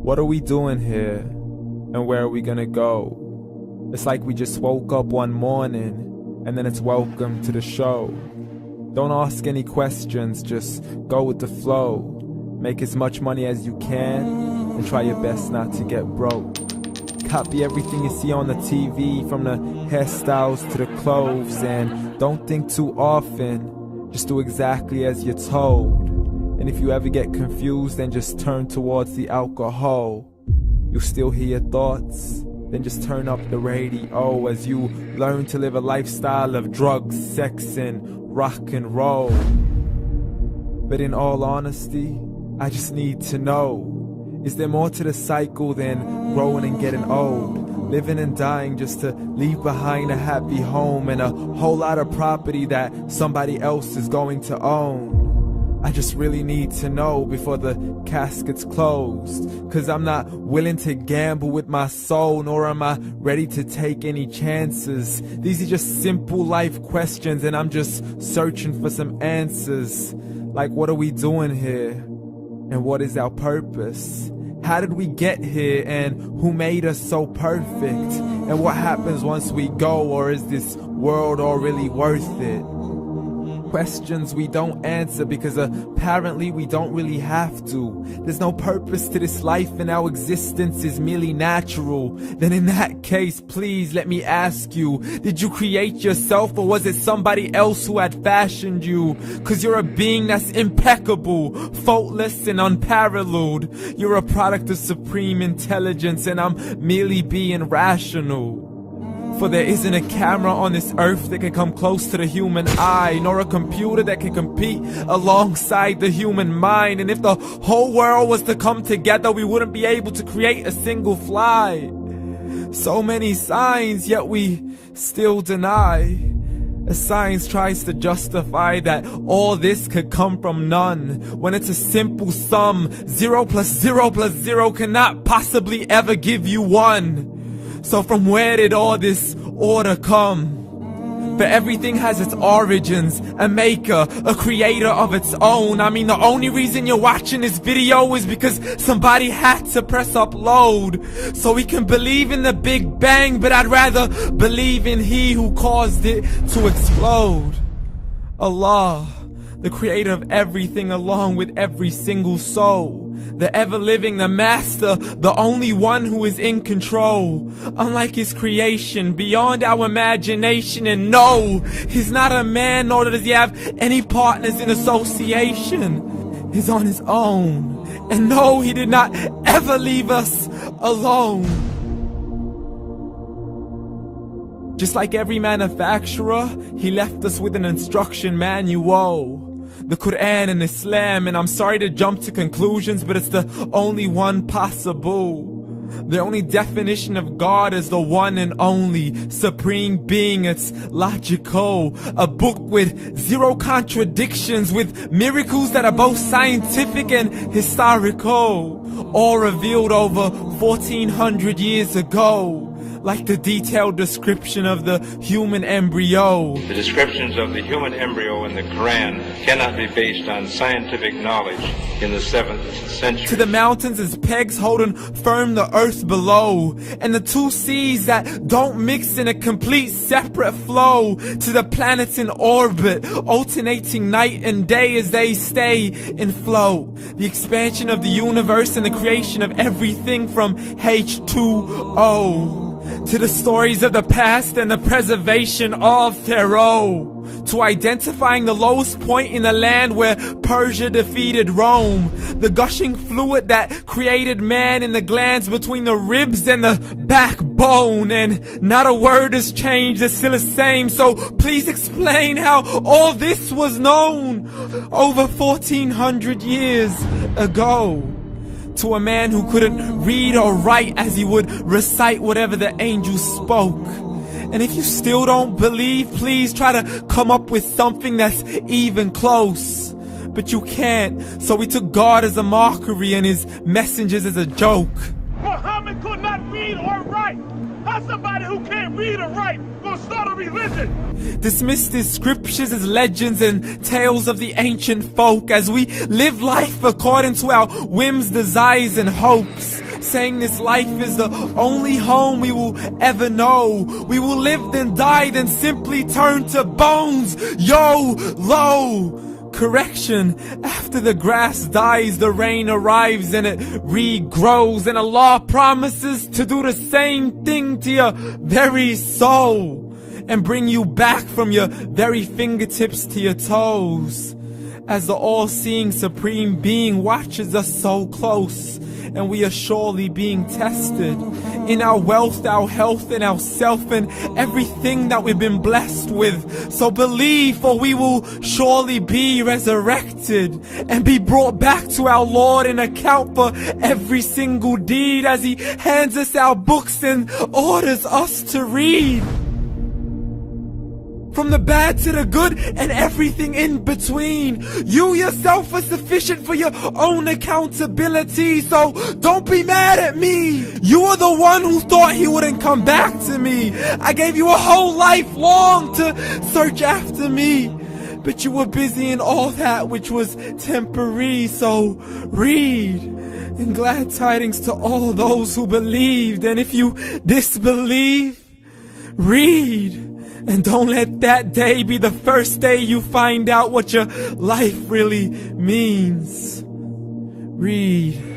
What are we doing here? And where are we gonna go? It's like we just woke up one morning and then it's welcome to the show. Don't ask any questions, just go with the flow. Make as much money as you can and try your best not to get broke. Copy everything you see on the TV, from the hairstyles to the clothes, and don't think too often, just do exactly as you're told. And if you ever get confused, then just turn towards the alcohol. You'll still hear your thoughts, then just turn up the radio as you learn to live a lifestyle of drugs, sex, and rock and roll. But in all honesty, I just need to know, is there more to the cycle than growing and getting old? Living and dying just to leave behind a happy home and a whole lot of property that somebody else is going to own. I just really need to know before the casket's closed, 'cause I'm not willing to gamble with my soul, nor am I ready to take any chances. These are just simple life questions and I'm just searching for some answers. Like, what are we doing here? And what is our purpose? How did we get here, and who made us so perfect? And what happens once we go, or is this world all really worth it? Questions we don't answer because apparently we don't really have to. There's no purpose to this life and our existence is merely natural. Then in that case, please let me ask you, did you create yourself, or was it somebody else who had fashioned you? 'Cause you're a being that's impeccable, faultless and unparalleled. You're a product of supreme intelligence and I'm merely being rational. For there isn't a camera on this earth that can come close to the human eye, nor a computer that can compete alongside the human mind. And if the whole world was to come together, we wouldn't be able to create a single fly. So many signs, yet we still deny. As science tries to justify that all this could come from none, when it's a simple sum. 0 plus 0 plus 0 cannot possibly ever give you 1. So from where did all this order come? For everything has its origins, a maker, a creator of its own. I mean, the only reason you're watching this video is because somebody had to press upload. So we can believe in the Big Bang, but I'd rather believe in He who caused it to explode. Allah, the creator of everything along with every single soul. The ever-living, the master, the only one who is in control. Unlike his creation, beyond our imagination. And no, he's not a man, nor does he have any partners in association. He's on his own. And no, he did not ever leave us alone. Just like every manufacturer, he left us with an instruction manual. The Quran and Islam, and I'm sorry to jump to conclusions, but it's the only one possible. The only definition of God is the one and only supreme being. It's logical, a book with 0 contradictions, with miracles that are both scientific and historical, all revealed over 1400 years ago. Like the detailed description of the human embryo. The descriptions of the human embryo in the Quran cannot be based on scientific knowledge in the 7th century. To the mountains as pegs holding firm the earth below, and the 2 seas that don't mix in a complete separate flow. To the planets in orbit, alternating night and day as they stay in flow. The expansion of the universe and the creation of everything from H2O. To the stories of the past and the preservation of Pharaoh. To identifying the lowest point in the land where Persia defeated Rome. The gushing fluid that created man in the glands between the ribs and the backbone. And not a word has changed, it's still the same. So please explain how all this was known over 1400 years ago. To a man who couldn't read or write, as he would recite whatever the angels spoke. And if you still don't believe, please try to come up with something that's even close. But you can't, so we took God as a mockery and his messengers as a joke. Muhammad could not read or write. How's somebody who can't read or write gonna start a religion? Dismissed his scriptures as legends and tales of the ancient folk, as we live life according to our whims, desires, and hopes. saying this life is the only home we will ever know. We will live then die then simply turn to bones. YOLO! Correction, after the grass dies, the rain arrives and it regrows, and Allah promises to do the same thing to your very soul and bring you back from your very fingertips to your toes, as the all-seeing supreme being watches us so close, and we are surely being tested in our wealth, our health, and our self, and everything that we've been blessed with. So believe, for we will surely be resurrected and be brought back to our Lord and account for every single deed, as He hands us our books and orders us to read. From the bad to the good and everything in between. You yourself are sufficient for your own accountability, so don't be mad at me. You are the one who thought He wouldn't come back to me. I gave you a whole life long to search after me, but you were busy in all that which was temporary. So read, and glad tidings to all those who believed. And if you disbelieve, read. And don't let that day be the first day you find out what your life really means. Read.